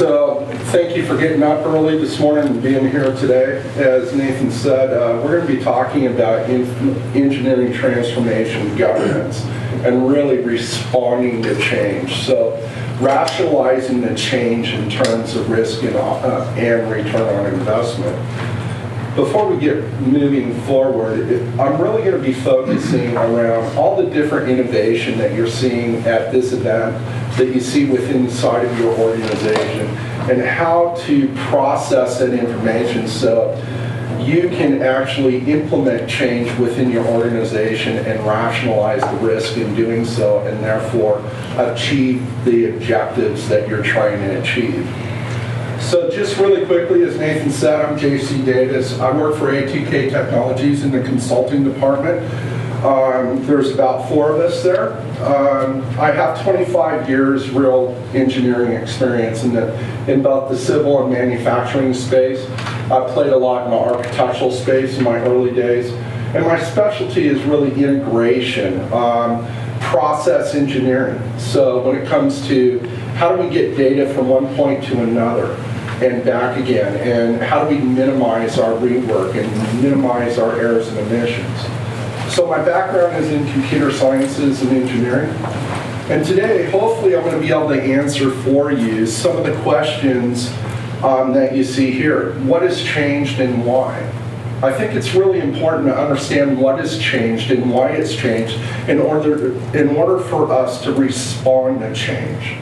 So thank you for getting up early this morning and being here today. As Nathan said, we're going to be talking about engineering transformation governance and really responding to change. So rationalizing the change in terms of risk and return on investment. Before we get moving forward, I'm really going to be focusing around all the different innovation that you're seeing at this event that you see within inside of your organization and how to process that information so you can actually implement change within your organization and rationalize the risk in doing so and therefore achieve the objectives that you're trying to achieve. So just really quickly, as Nathan said, I'm J.C. Davis. I work for A2K Technologies in the consulting department. There's about 4 of us there. I have 25 years real engineering experience in both the civil and manufacturing space. I played a lot in the architectural space in my early days. And my specialty is really integration, process engineering. So when it comes to how do we get data from one point to another and back again, and how do we minimize our rework and minimize our errors and omissions. So my background is in computer sciences and engineering, and today hopefully I'm going to be able to answer for you some of the questions that you see here. What has changed and why? I think it's really important to understand what has changed and why it's changed in order for us to respond to change.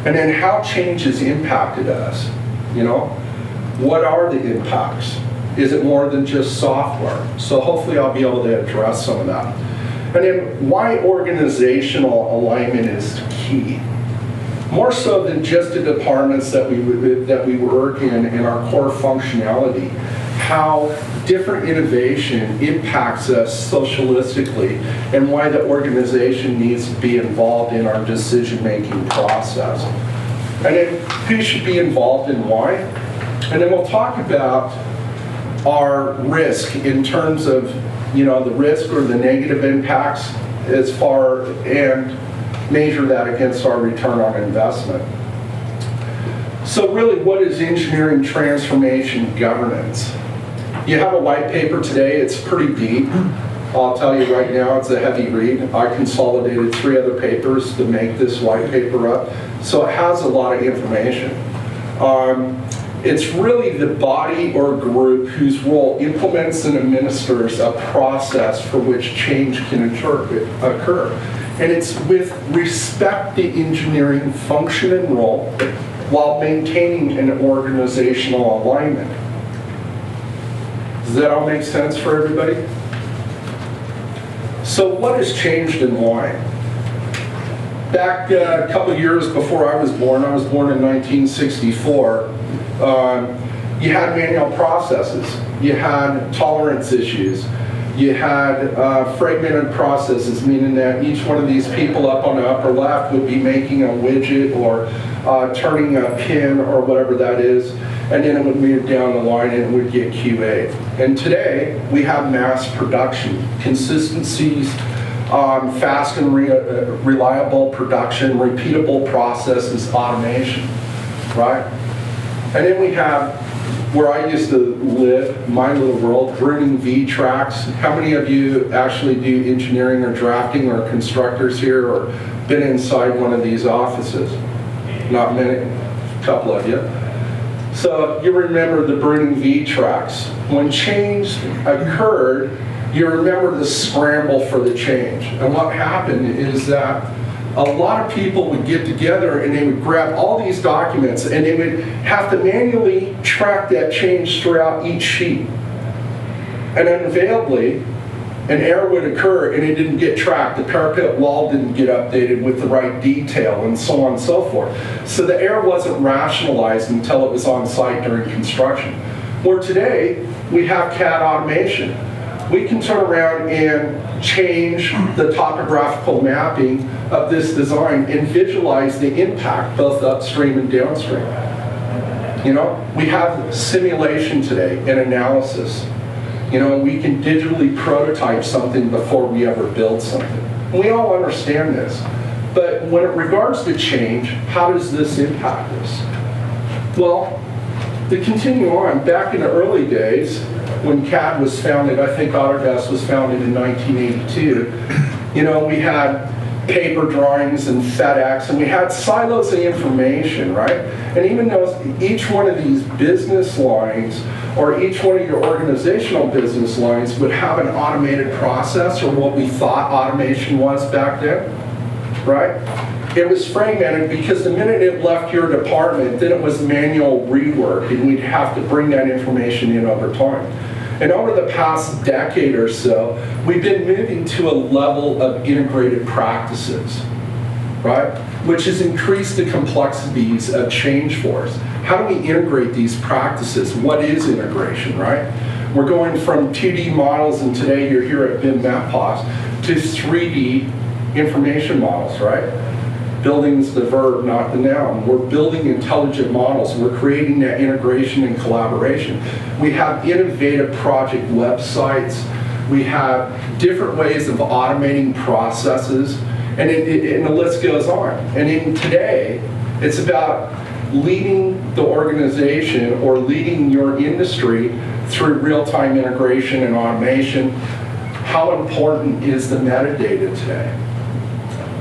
And then how change has impacted us. You know, what are the impacts? Is it more than just software? So hopefully I'll be able to address some of that. And then why organizational alignment is key. More so than just the departments that we work in our core functionality, how different innovation impacts us socialistically and why the organization needs to be involved in our decision-making process. And then who should be involved and why. And then we'll talk about our risk in terms of, you know, the risk or the negative impacts as far and measure that against our return on investment. So really, what is engineering transformation governance? You have a white paper today. It's pretty deep. I'll tell you right now, it's a heavy read. I consolidated 3 other papers to make this white paper up. So it has a lot of information. It's really the body or group whose role implements and administers a process for which change can occur. And it's with respect to engineering function and role while maintaining an organizational alignment. Does that all make sense for everybody? So what has changed and why? Back a couple of years before I was born in 1964, you had manual processes, you had tolerance issues, you had fragmented processes, meaning that each one of these people up on the upper left would be making a widget or turning a pin or whatever that is, and then it would move down the line and it would get QA. And today, we have mass production, consistencies, fast and reliable production, repeatable processes, automation, right? And then we have, where I used to live, my little world, burning V tracks. How many of you actually do engineering or drafting or constructors here or been inside one of these offices? Not many, a couple of you. So you remember the burning V tracks. When change occurred, you remember the scramble for the change. And what happened is that a lot of people would get together and they would grab all these documents and they would have to manually track that change throughout each sheet. And invariably, an error would occur and it didn't get tracked. The parapet wall didn't get updated with the right detail and so on and so forth. So the error wasn't rationalized until it was on site during construction. Where today, we have CAD automation. We can turn around and change the topographical mapping of this design and visualize the impact both upstream and downstream. You know, we have simulation today and analysis. You know, we can digitally prototype something before we ever build something. We all understand this. But when it regards to change, how does this impact us? Well, to continue on, back in the early days, when CAD was founded, I think Autodesk was founded in 1982, we had paper drawings and FedEx, and we had silos of information, right? And even though each one of these business lines, or each one of your organizational business lines would have an automated process, or what we thought automation was back then, right? It was fragmented because the minute it left your department, then it was manual rework, and we'd have to bring that information in over time. And over the past decade or so, we've been moving to a level of integrated practices, right? Which has increased the complexities of change for us. How do we integrate these practices? What is integration, right? We're going from 2D models, and today you're here at BIM-MEPaus, to 3D information models, right? Building's the verb, not the noun. We're building intelligent models. We're creating that integration and collaboration. We have innovative project websites. We have different ways of automating processes, and the list goes on. And in today, it's about leading the organization or leading your industry through real-time integration and automation. How important is the metadata today?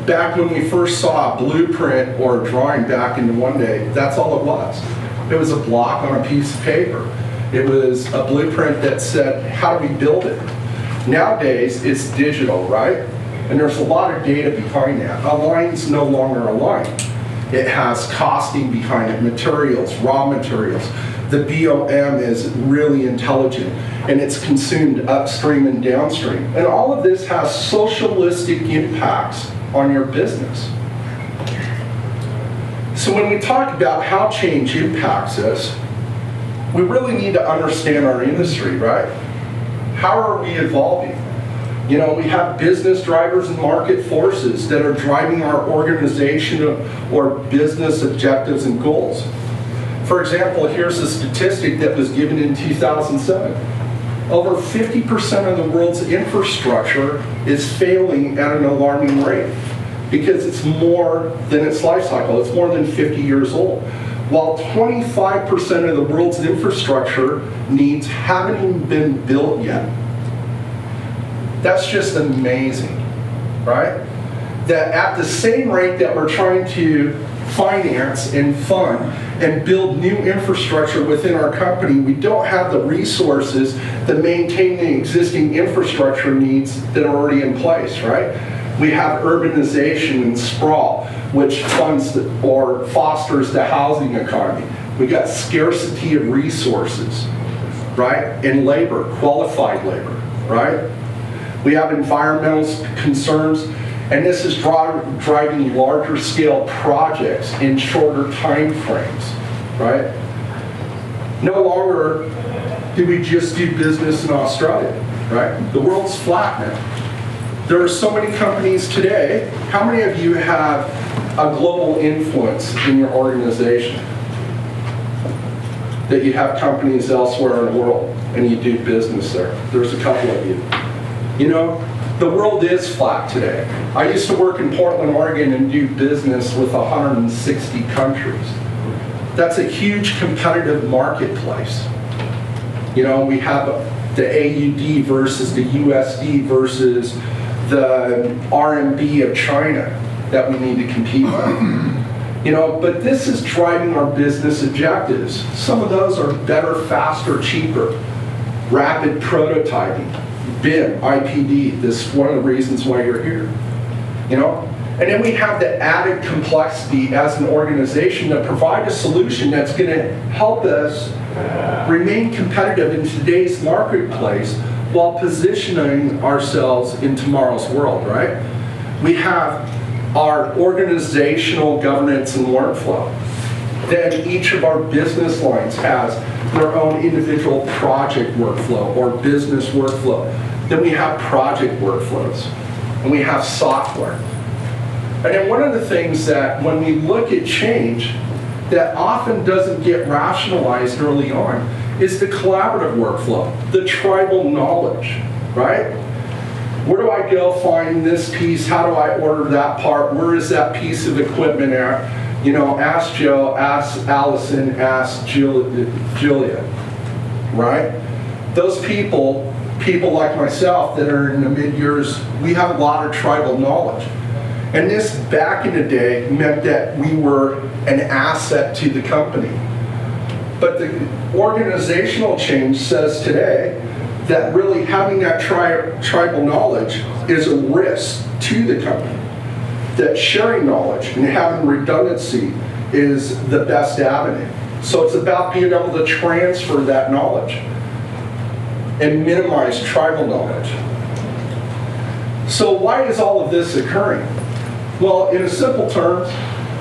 Back when we first saw a blueprint or a drawing back in one day, that's all it was. It was a block on a piece of paper. It was a blueprint that said, how do we build it? Nowadays, it's digital, right? And there's a lot of data behind that. A line's no longer a line. It has costing behind it, materials, raw materials. The BOM is really intelligent, and it's consumed upstream and downstream. And all of this has socialistic impacts on your business. So when we talk about how change impacts us, we really need to understand our industry, right? How are we evolving? We have business drivers and market forces that are driving our organization or business objectives and goals. For example, here's a statistic that was given in 2007. Over 50% of the world's infrastructure is failing at an alarming rate because it's more than its life cycle. It's more than 50 years old. While 25% of the world's infrastructure needs haven't even been built yet. That's just amazing, right? That at the same rate that we're trying to finance and fund and build new infrastructure within our company, we don't have the resources to maintain the existing infrastructure needs that are already in place, right? We have urbanization and sprawl, which funds or fosters the housing economy. We got scarcity of resources, right? And labor, qualified labor, right? We have environmental concerns, and this is driving larger scale projects in shorter time frames, right? No longer do we just do business in Australia, right? The world's flat now. There are so many companies today. How many of you have a global influence in your organization? That you have companies elsewhere in the world and you do business there? There's a couple of you. The world is flat today. I used to work in Portland, Oregon and do business with 160 countries. That's a huge competitive marketplace. We have the AUD versus the USD versus the RMB of China that we need to compete with. But this is driving our business objectives. Some of those are better, faster, cheaper, rapid prototyping. BIM, IPD, this is one of the reasons why you're here. And then we have the added complexity as an organization to provide a solution that's going to help us remain competitive in today's marketplace while positioning ourselves in tomorrow's world, right? We have our organizational governance and workflow. Then each of our business lines has their own individual project workflow or business workflow. Then we have project workflows, and we have software. And then one of the things that when we look at change that often doesn't get rationalized early on is the collaborative workflow, the tribal knowledge, right? Where do I go find this piece? How do I order that part? Where is that piece of equipment at? You know, ask Joe, ask Allison, ask Julia, right? Those people like myself that are in the mid-years, we have a lot of tribal knowledge. And this, back in the day, meant that we were an asset to the company. But the organizational change says today that really having that tribal knowledge is a risk to the company. That sharing knowledge and having redundancy is the best avenue. So it's about being able to transfer that knowledge and minimize tribal knowledge. So why is all of this occurring? Well, in a simple terms,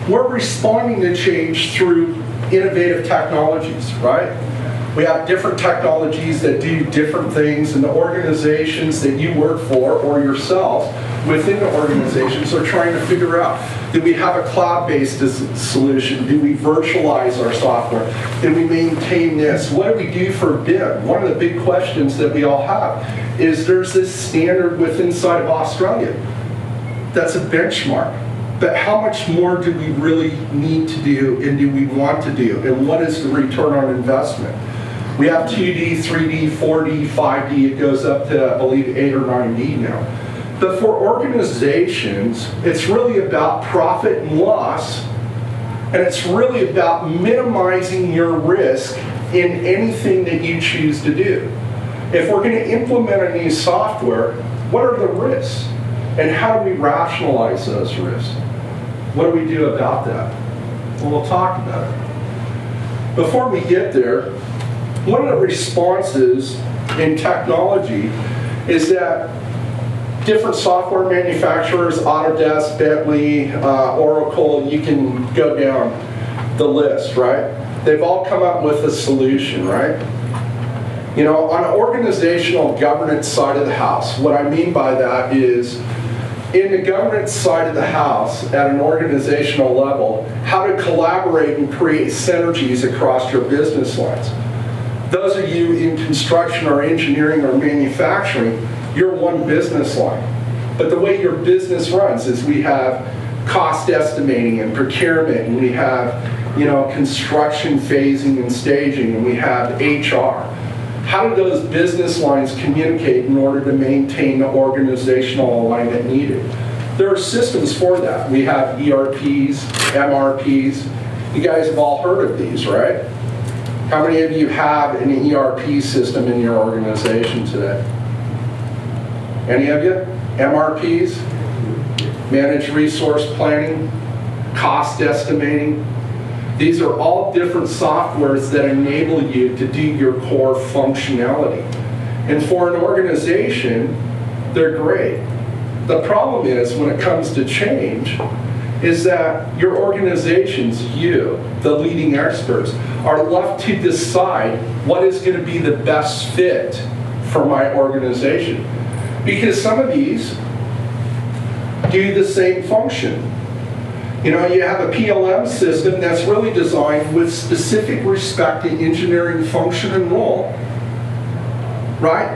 we're responding to change through innovative technologies, right? We have different technologies that do different things, and the organizations that you work for or yourself within the organizations are trying to figure out, do we have a cloud-based solution? Do we virtualize our software? Do we maintain this? What do we do for BIM? One of the big questions that we all have is there's this standard inside of Australia that's a benchmark. But how much more do we really need to do and do we want to do? And what is the return on investment? We have 2D, 3D, 4D, 5D. It goes up to, I believe, 8 or 9D now. But for organizations, it's really about profit and loss, and it's really about minimizing your risk in anything that you choose to do. If we're going to implement a new software, what are the risks? And how do we rationalize those risks? What do we do about that? Well, we'll talk about it. Before we get there, one of the responses in technology is that different software manufacturers, Autodesk, Bentley, Oracle, you can go down the list, right? They've all come up with a solution, right? You know, on an organizational governance side of the house, what I mean by that is, in the governance side of the house, at an organizational level, how to collaborate and create synergies across your business lines. Those of you in construction or engineering or manufacturing, you're one business line. But the way your business runs is we have cost estimating and procurement, and we have, you know, construction phasing and staging, and we have HR. How do those business lines communicate in order to maintain the organizational alignment needed? There are systems for that. We have ERPs, MRPs. You guys have all heard of these, right? How many of you have an ERP system in your organization today? Any of you? MRPs? Managed resource planning? Cost estimating? These are all different softwares that enable you to do your core functionality. And for an organization, they're great. The problem is, when it comes to change, is that your organizations, you, the leading experts, are left to decide what is going to be the best fit for my organization. Because some of these do the same function. You know, you have a PLM system that's really designed with specific respect to engineering function and role, right?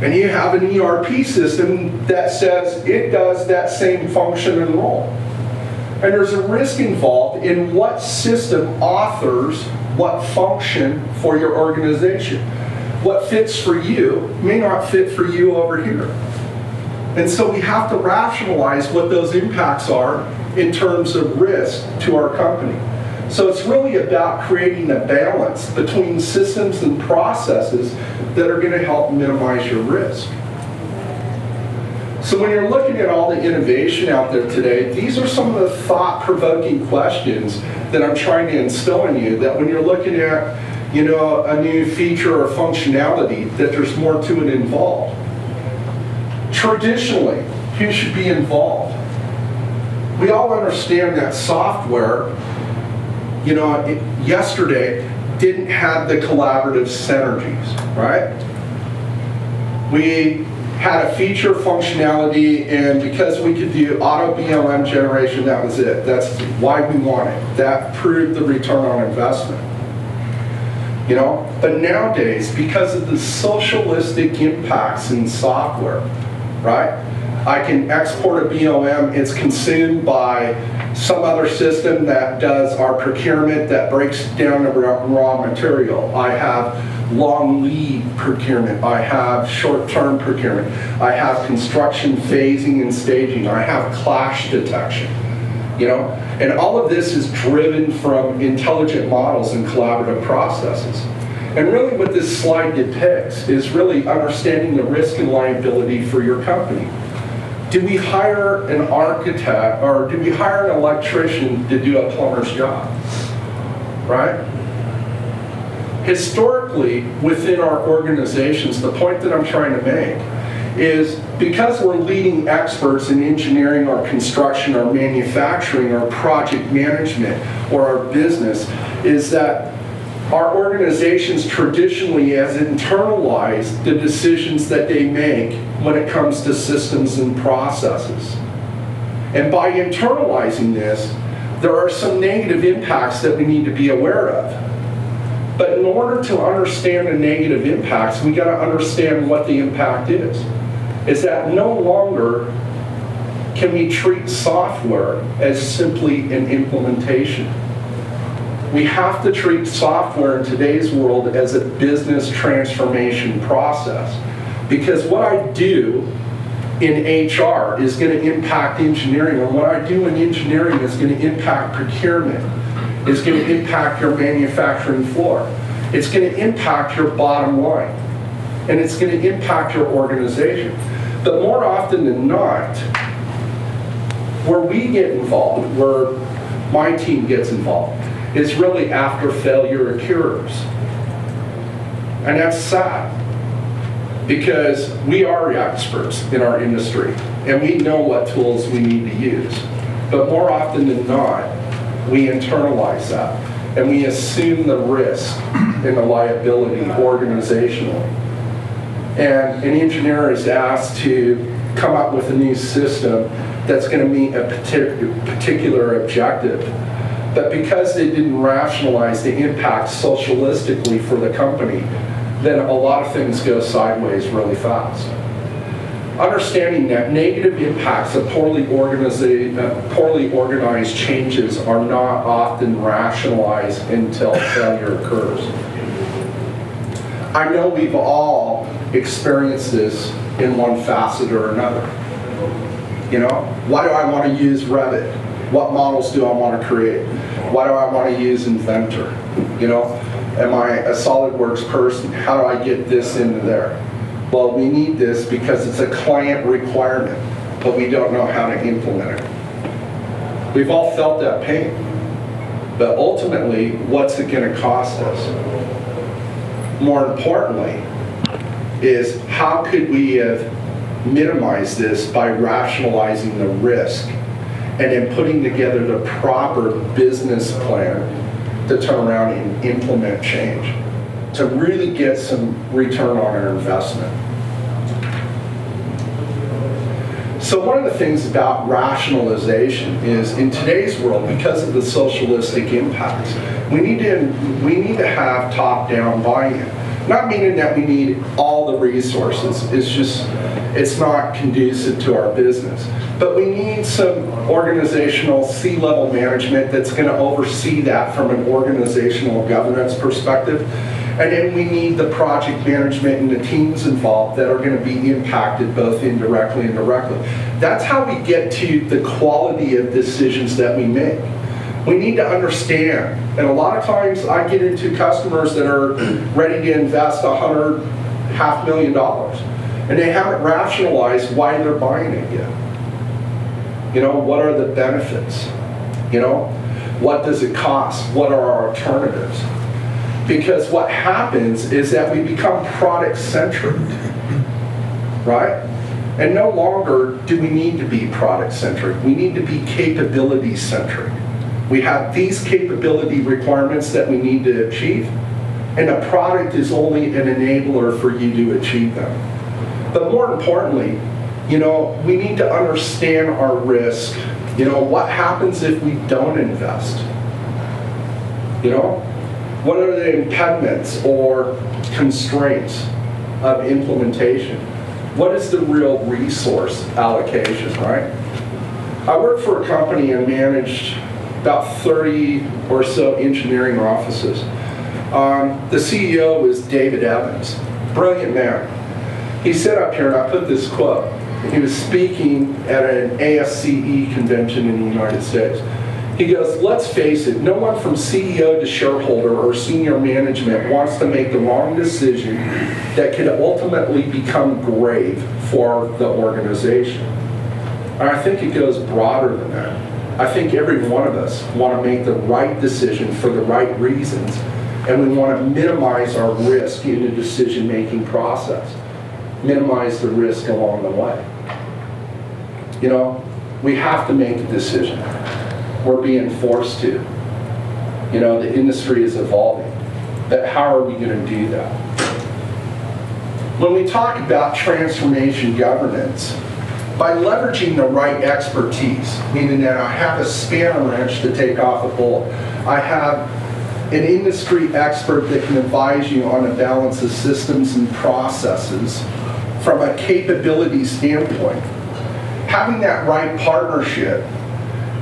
And you have an ERP system that says it does that same function and role. And there's a risk involved in what system authors what function for your organization. What fits for you may not fit for you over here. And so we have to rationalize what those impacts are in terms of risk to our company. So it's really about creating a balance between systems and processes that are going to help minimize your risk. So when you're looking at all the innovation out there today, these are some of the thought-provoking questions that I'm trying to instill in you, that when you're looking at, you know, a new feature or functionality, that there's more to it involved. Traditionally, who should be involved? We all understand that software, you know, yesterday didn't have the collaborative synergies, right? We had a feature functionality, and because we could do auto BLM generation, that was it. That's why we want it. That proved the return on investment. You know, but nowadays, because of the socialistic impacts in software, right? I can export a BOM, it's consumed by some other system that does our procurement that breaks down the raw material. I have long lead procurement. I have short-term procurement. I have construction phasing and staging. I have clash detection. You know, and all of this is driven from intelligent models and collaborative processes. And really what this slide depicts is really understanding the risk and liability for your company. Do we hire an architect or do we hire an electrician to do a plumber's job? Right? Historically, within our organizations, the point that I'm trying to make is because we're leading experts in engineering or construction or manufacturing or project management or our business, is that our organizations traditionally has internalized the decisions that they make when it comes to systems and processes. And by internalizing this, there are some negative impacts that we need to be aware of. But in order to understand the negative impacts, we got to understand what the impact is that no longer can we treat software as simply an implementation. We have to treat software in today's world as a business transformation process. Because what I do in HR is going to impact engineering, and what I do in engineering is going to impact procurement. It's going to impact your manufacturing floor. It's going to impact your bottom line. And it's going to impact your organization. But more often than not, where we get involved, where my team gets involved, is really after failure occurs. And that's sad, because we are experts in our industry, and we know what tools we need to use. But more often than not, we internalize that, and we assume the risk and the liability organizationally. And an engineer is asked to come up with a new system that's going to meet a particular objective. But because they didn't rationalize the impact socialistically for the company, then a lot of things go sideways really fast. Understanding that negative impacts of poorly organized changes are not often rationalized until failure occurs. I know we've all experienced this in one facet or another. You know, why do I want to use Revit? What models do I want to create? Why do I want to use Inventor? You know, am I a SolidWorks person? How do I get this into there? Well, we need this because it's a client requirement, but we don't know how to implement it. We've all felt that pain. But ultimately, what's it going to cost us? More importantly, is how could we have minimized this by rationalizing the risk and then putting together the proper business plan to turn around and implement change to really get some return on our investment. So one of the things about rationalization is in today's world, because of the socialistic impacts, we need to have top-down buy-in. Not meaning that we need all the resources, it's not conducive to our business. But we need some organizational C-level management that's going to oversee that from an organizational governance perspective. And then we need the project management and the teams involved that are going to be impacted both indirectly and directly. That's how we get to the quality of decisions that we make. We need to understand, and a lot of times I get into customers that are ready to invest $500,000, and they haven't rationalized why they're buying it yet. You know, what are the benefits? You know, what does it cost? What are our alternatives? Because what happens is that we become product-centric, right? And no longer do we need to be product-centric. We need to be capability-centric. We have these capability requirements that we need to achieve, and a product is only an enabler for you to achieve them. But more importantly, you know, we need to understand our risk. You know, what happens if we don't invest? You know, what are the impediments or constraints of implementation? What is the real resource allocation, right? I worked for a company and managed about 30 or so engineering offices. The CEO was David Evans, brilliant man. He sat up here and I put this quote. He was speaking at an ASCE convention in the United States. He goes, let's face it, no one from CEO to shareholder or senior management wants to make the wrong decision that could ultimately become grave for the organization. And I think it goes broader than that. I think every one of us want to make the right decision for the right reasons, and we want to minimize our risk in the decision-making process, minimize the risk along the way. You know, we have to make a decision. We're being forced to. You know, the industry is evolving. But how are we going to do that? When we talk about transformation governance, by leveraging the right expertise, meaning that I have a spanner wrench to take off a bolt, I have an industry expert that can advise you on a balance of systems and processes from a capability standpoint. Having that right partnership,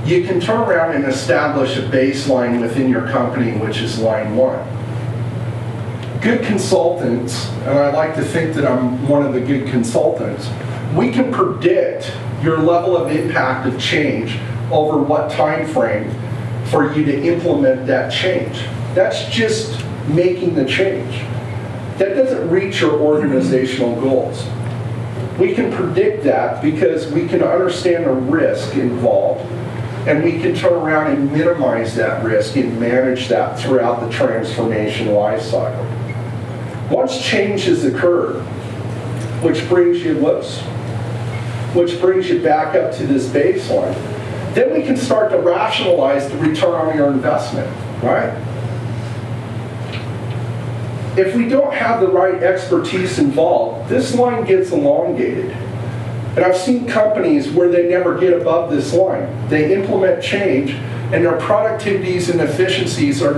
you can turn around and establish a baseline within your company, which is line one. Good consultants, and I like to think that I'm one of the good consultants, we can predict your level of impact of change over what time frame for you to implement that change. That's just making the change. That doesn't reach your organizational goals. We can predict that because we can understand the risk involved, and we can turn around and minimize that risk and manage that throughout the transformation life cycle. Once change has occurred, which brings you back up to this baseline, then we can start to rationalize the return on your investment, right? If we don't have the right expertise involved, this line gets elongated. And I've seen companies where they never get above this line. They implement change, and their productivities and efficiencies are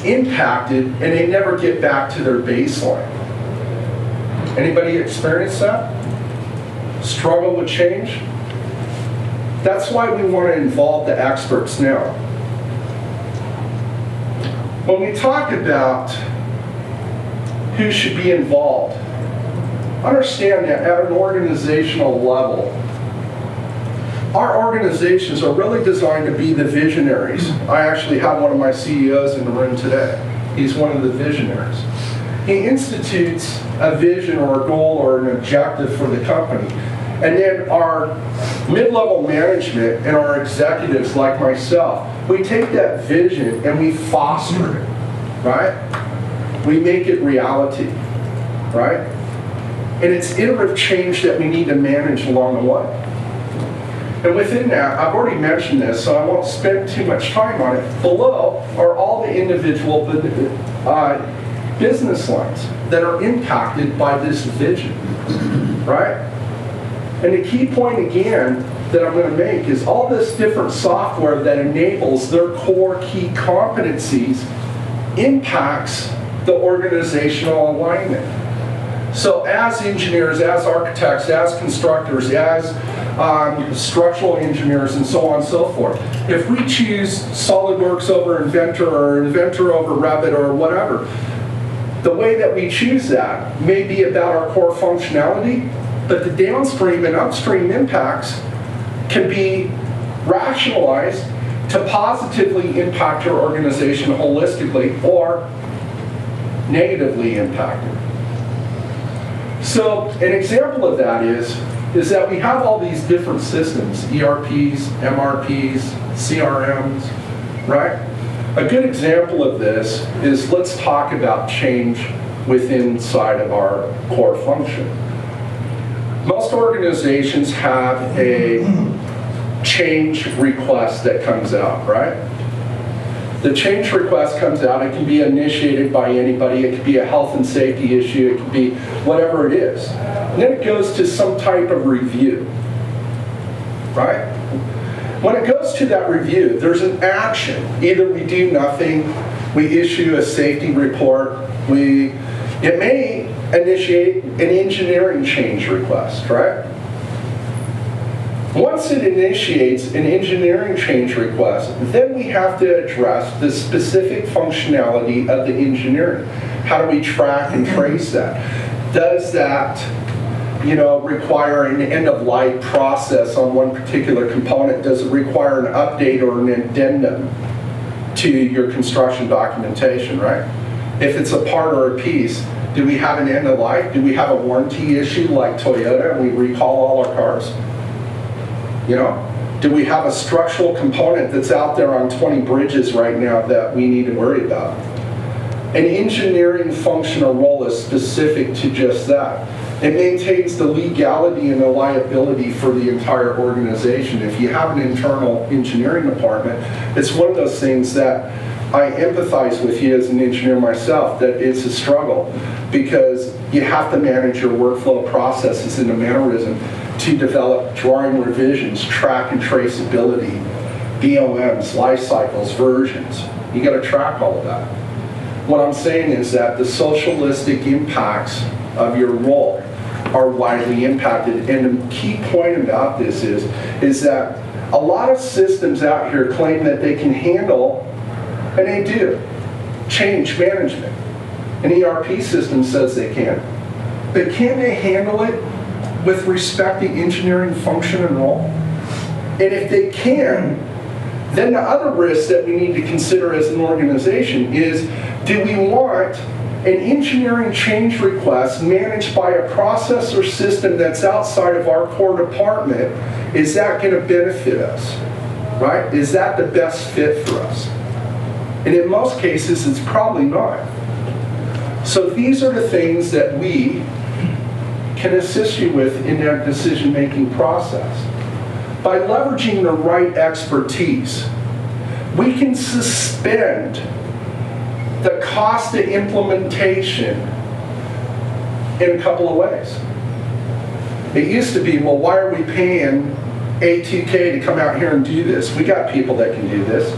impacted, and they never get back to their baseline. Anybody experience that? Struggle with change? That's why we want to involve the experts now. When we talk about who should be involved, understand that at an organizational level, our organizations are really designed to be the visionaries. I actually have one of my CEOs in the room today. He's one of the visionaries. He institutes a vision or a goal or an objective for the company. And then our mid-level management and our executives like myself, we take that vision and we foster it, right? We make it reality, right? And it's iterative change that we need to manage along the way. And within that, I've already mentioned this, so I won't spend too much time on it. Below are all the individual business lines that are impacted by this vision, right? And the key point again that I'm going to make is all this different software that enables their core key competencies impacts the organizational alignment. So as engineers, as architects, as constructors, as structural engineers, and so on and so forth, if we choose SolidWorks over Inventor or Inventor over Revit or whatever, the way that we choose that may be about our core functionality, but the downstream and upstream impacts can be rationalized to positively impact your organization holistically or negatively impact it. So an example of that is that we have all these different systems, ERPs, MRPs, CRMs, right? A good example of this is, let's talk about change within inside of our core function. Most organizations have a change request that comes out, right? The change request comes out, it can be initiated by anybody, it could be a health and safety issue, it could be whatever it is. And then it goes to some type of review, right? When it goes to that review, there's an action. Either we do nothing, we issue a safety report, it may initiate an engineering change request, right? Once it initiates an engineering change request, then we have to address the specific functionality of the engineering. How do we track and trace that? Does that, require an end-of-life process on one particular component? Does it require an update or an addendum to your construction documentation, right? If it's a part or a piece, do we have an end-of-life? Do we have a warranty issue like Toyota and we recall all our cars? Do we have a structural component that's out there on 20 bridges right now that we need to worry about? An engineering function or role is specific to just that. It maintains the legality and the liability for the entire organization. If you have an internal engineering department, it's one of those things that I empathize with you as an engineer myself, that it's a struggle because you have to manage your workflow processes in a mannerism to develop drawing revisions, track and traceability, BOMs, life cycles, versions. You got to track all of that. What I'm saying is that the socialistic impacts of your role are widely impacted, and the key point about this is that a lot of systems out here claim that they can handle, and they do, change management. An ERP system says they can. But can they handle it with respect to engineering function and role? And if they can, then the other risk that we need to consider as an organization is, do we want an engineering change request managed by a process or system that's outside of our core department? Is that going to benefit us, right? Is that the best fit for us? And in most cases, it's probably not. So these are the things that we can assist you with in that decision-making process. By leveraging the right expertise, we can suspend the cost of implementation in a couple of ways. It used to be, well, why are we paying A2K to come out here and do this? We got people that can do this.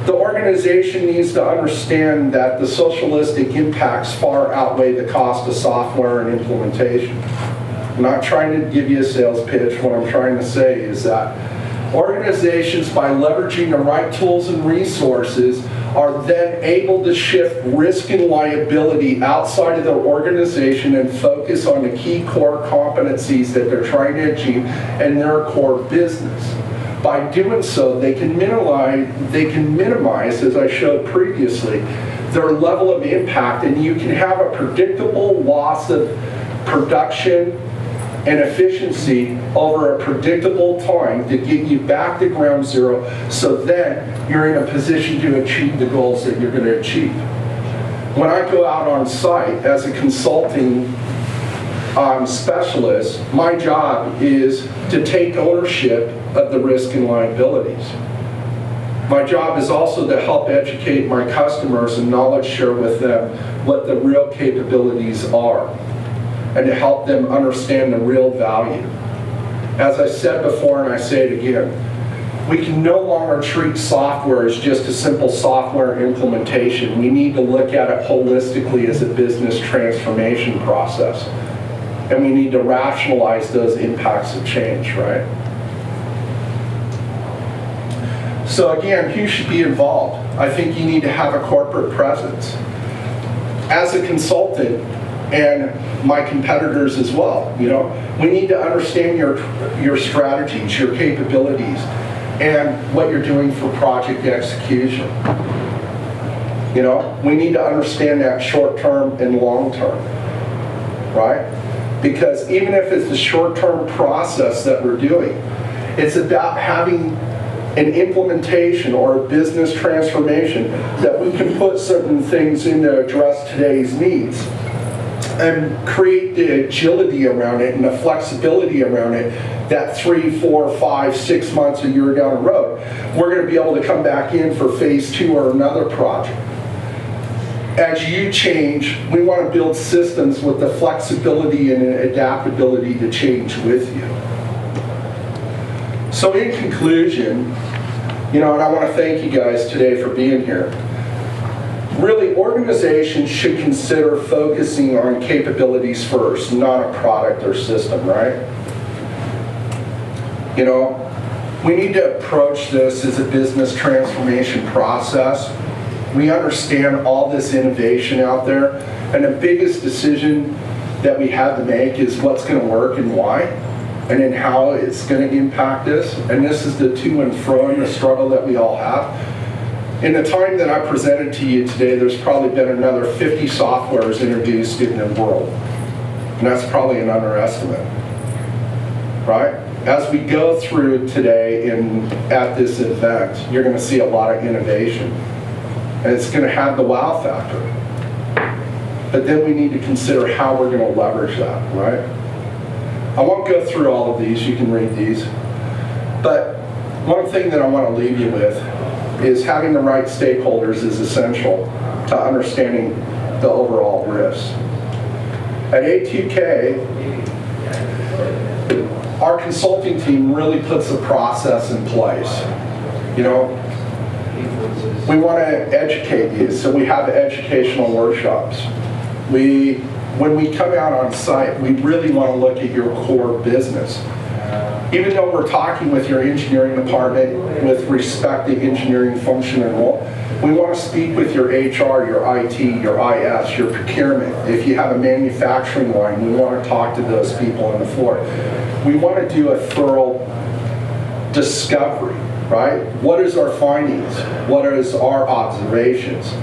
The organization needs to understand that the socialistic impacts far outweigh the cost of software and implementation. I'm not trying to give you a sales pitch. What I'm trying to say is that organizations, by leveraging the right tools and resources, are then able to shift risk and liability outside of their organization and focus on the key core competencies that they're trying to achieve in their core business. By doing so, they can minimize, as I showed previously, their level of impact, and you can have a predictable loss of production and efficiency over a predictable time to get you back to ground zero, so then you're in a position to achieve the goals that you're going to achieve. When I go out on site as a consulting specialist, my job is to take ownership of the risk and liabilities. My job is also to help educate my customers and knowledge share with them what the real capabilities are, and to help them understand the real value. As I said before, and I say it again, we can no longer treat software as just a simple software implementation. We need to look at it holistically as a business transformation process. And we need to rationalize those impacts of change, right? So again, who should be involved? I think you need to have a corporate presence. As a consultant, and my competitors as well, we need to understand your strategies, your capabilities, and what you're doing for project execution. We need to understand that short-term and long-term, right? Because even if it's a short-term process that we're doing, it's about having an implementation or a business transformation that we can put certain things in to address today's needs and create the agility around it and the flexibility around it that 3, 4, 5, 6 months, a year down the road, we're going to be able to come back in for phase 2 or another project. As you change, we want to build systems with the flexibility and adaptability to change with you. So in conclusion, and I want to thank you guys today for being here. Really, organizations should consider focusing on capabilities first, not a product or system, right? You know, we need to approach this as a business transformation process. We understand all this innovation out there, and the biggest decision that we have to make is what's going to work and why, and then how it's going to impact us. And this is the to and fro and the struggle that we all have. In the time that I presented to you today, there's probably been another 50 softwares introduced in the world. And that's probably an underestimate, right? As we go through today at this event, you're going to see a lot of innovation. And it's going to have the wow factor. But then we need to consider how we're going to leverage that, right? I won't go through all of these, you can read these. But one thing that I want to leave you with is having the right stakeholders is essential to understanding the overall risks. At A2K, our consulting team really puts a process in place. You know, we want to educate you, so we have educational workshops. When we come out on site, we really want to look at your core business. Even though we're talking with your engineering department with respect to engineering function and role, we want to speak with your HR, your IT, your IS, your procurement. If you have a manufacturing line, we want to talk to those people on the floor. We want to do a thorough discovery, right? What is our findings? What is our observations?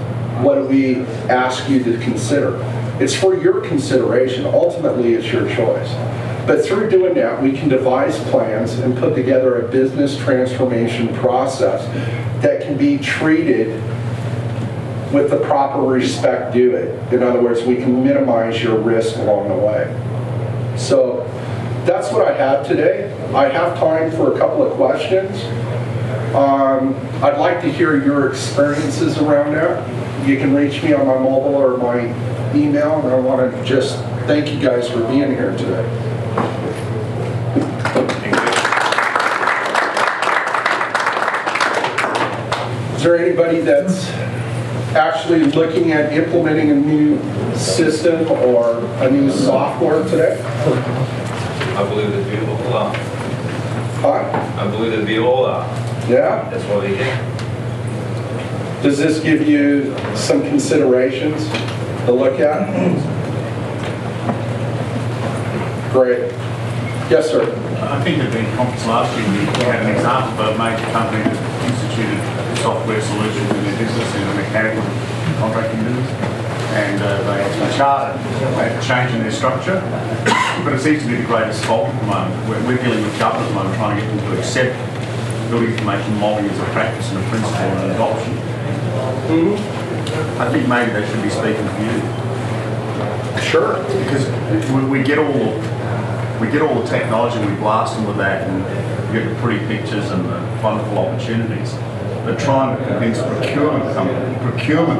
What do we ask you to consider? It's for your consideration. Ultimately, it's your choice. But through doing that, we can devise plans and put together a business transformation process that can be treated with the proper respect due it. In other words, we can minimize your risk along the way. So that's what I have today. I have time for a couple of questions. I'd like to hear your experiences around that. You can reach me on my mobile or my email, and I want to just thank you guys for being here today. Is there anybody that's actually looking at implementing a new system or a new software today? I believe that we will. I believe that we will. Yeah? That's what we did. Does this give you some considerations to look at? Great. Yes, sir. I think at the conference last year we had an example of a major company that instituted software solutions in their business, in the mechanical contracting business, and they chartered a change in their structure. But it seems to be the greatest fault at the moment. We're dealing with government at the moment, trying to get them to accept building information modelling as a practice and a principle and an adoption. I think maybe they should be speaking to you. Sure. Because we get all the technology, we blast them with that, and we get the pretty pictures and the wonderful opportunities. But trying to convince procurement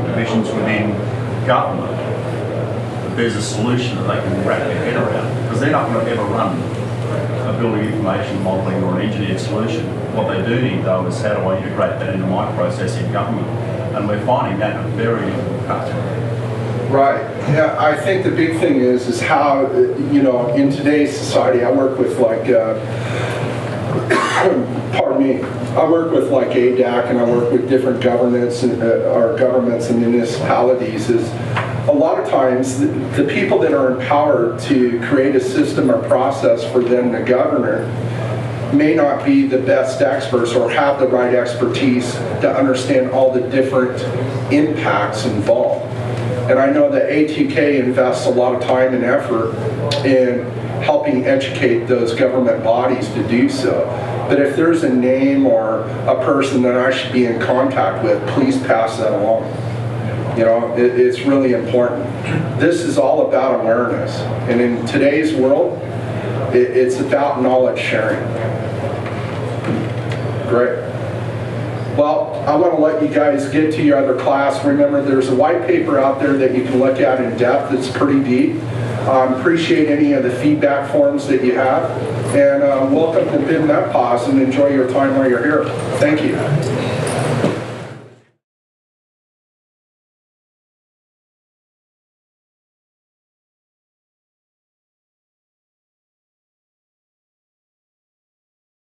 divisions within government that there's a solution that they can wrap their head around, because they're not going to ever run a building information modelling or an engineered solution. What they do need, though, is how do I integrate that into my process in government? And we're finding that a very difficult task. Right. Yeah, I think the big thing is how, you know, in today's society, I work with like, pardon me, I work with like ADAC, and I work with different governments and governments and municipalities. Is a lot of times the people that are empowered to create a system or process for them to govern may not be the best experts or have the right expertise to understand all the different impacts involved. And I know that A2K invests a lot of time and effort in helping educate those government bodies to do so. But if there's a name or a person that I should be in contact with, please pass that along. You know, it's really important. This is all about awareness. And in today's world, it's about knowledge sharing. Great. Well, I want to let you guys get to your other class. Remember, there's a white paper out there that you can look at in depth. It's pretty deep. Appreciate any of the feedback forms that you have. And welcome to BIM-MEPaus, and enjoy your time while you're here. Thank you.